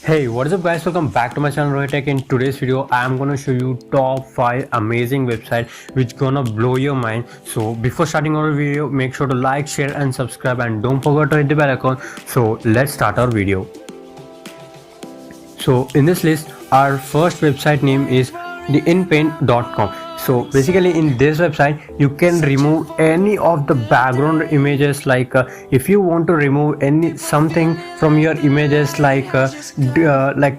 Hey, what is up guys, welcome back to my channel ROHITH TECH. In today's video I am gonna show you top 5 amazing website which gonna blow your mind. So before starting our video, make sure to like, share and subscribe, and don't forget to hit the bell icon. So let's start our video. So in this list, our first website name is theinpaint.com. So basically in this website you can remove any of the background images, like if you want to remove something from your images, like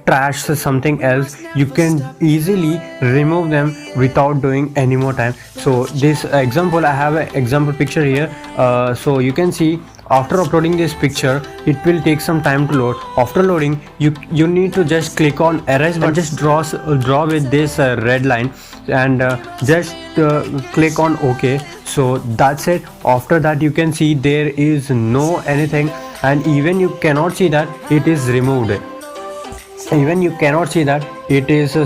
trash or something else, you can easily remove them without doing any more time. So this example, I have an example picture here. So you can see after uploading this picture it will take some time to load. After loading, you need to just click on erase button, just draw with this red line, and just click on OK. So that's it. After that you can see there is no anything, and even you cannot see that it is removed. Even you cannot see that it is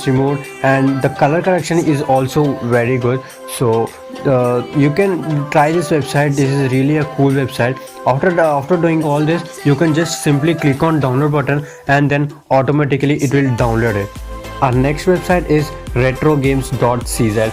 removed, and the color correction is also very good. So you can try this website. This is really a cool website. After doing all this, you can just simply click on download button, and then automatically it will download it. Our next website is retrogames.cz.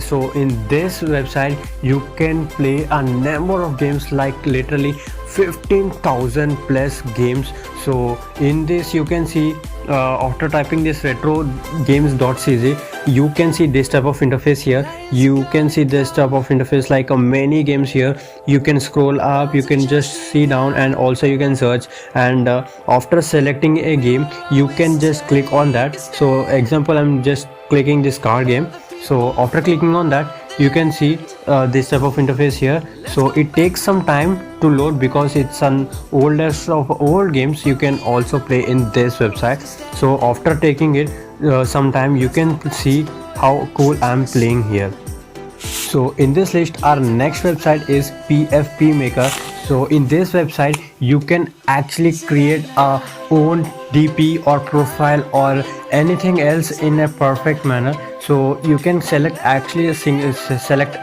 So in this website you can play a number of games, like literally 15,000 plus games. So in this you can see, after typing this retrogames.cz, you can see this type of interface here. You can see this type of interface, like many games here. You can scroll up, you can just see down, and also you can search, and after selecting a game you can just click on that. So example, I'm just clicking this card game. So after clicking on that, you can see this type of interface here. So it takes some time to load because it's an oldest of old games you can also play in this website. So after taking it some time, you can see how cool I'm playing here. So in this list, our next website is PFP Maker. So in this website you can actually create a own DP or profile or anything else in a perfect manner. So you can select a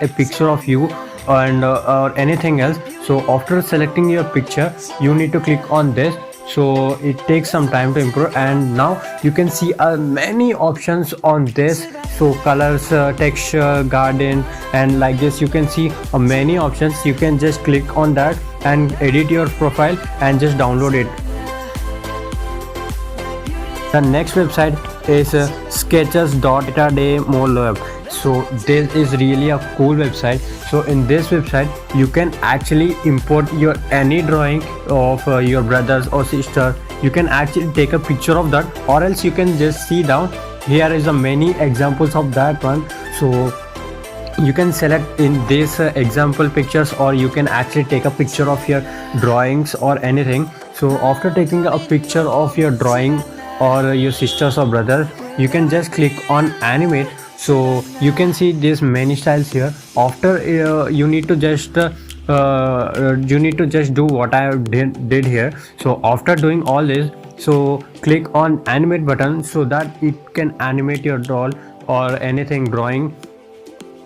picture of you and or anything else. So after selecting your picture, you need to click on this. So it takes some time to improve, and now you can see many options on this. So colors, texture, garden, and like this you can see many options. You can just click on that and edit your profile and just download it. The next website is sketches.datademolab. So this is really a cool website. So in this website you can actually import your any drawing of your brothers or sister. You can actually take a picture of that, or else you can just see down here is a many examples of that one. So you can select in this example pictures, or you can actually take a picture of your drawings or anything. So after taking a picture of your drawing or your sisters or brother, you can just click on animate. So you can see these many styles here. After you need to just do what I did here. So after doing all this, so click on animate button so that it can animate your doll or anything drawing,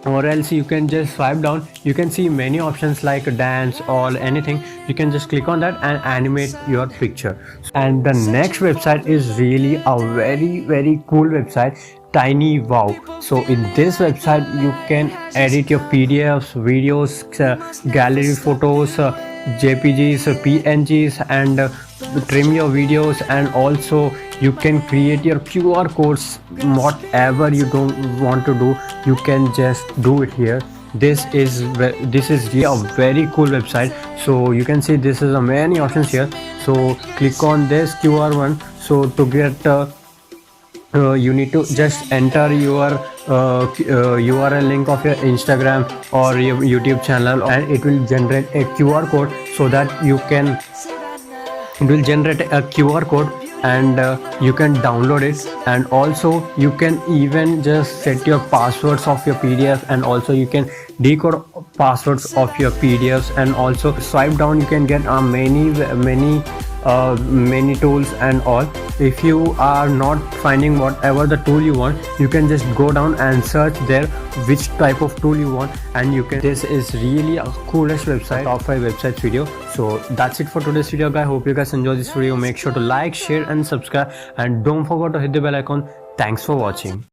or else you can just swipe down. You can see many options like dance or anything. You can just click on that and animate your picture. And the next website is really a very cool website, Tiny Wow. So in this website you can edit your PDFs, videos, gallery photos, JPGs, PNGs, and trim your videos, and also you can create your QR codes. Whatever you don't want to do, you can just do it here. This is really a very cool website. So you can see this is a many options here. So click on this QR one. So to get you need to just enter your URL link of your Instagram or your YouTube channel, and it will generate a QR code, so that it will generate a QR code, and you can download it. And also you can even just set your passwords of your PDF, and also you can decode passwords of your PDFs, and also swipe down you can get many many tools and all. If you are not finding whatever the tool you want, you can just go down and search there which type of tool you want, and you can. This is really a coolest website, top 5 websites video. So that's it for today's video, guys. Hope you guys enjoy this video. Make sure to like, share and subscribe, and don't forget to hit the bell icon. Thanks for watching.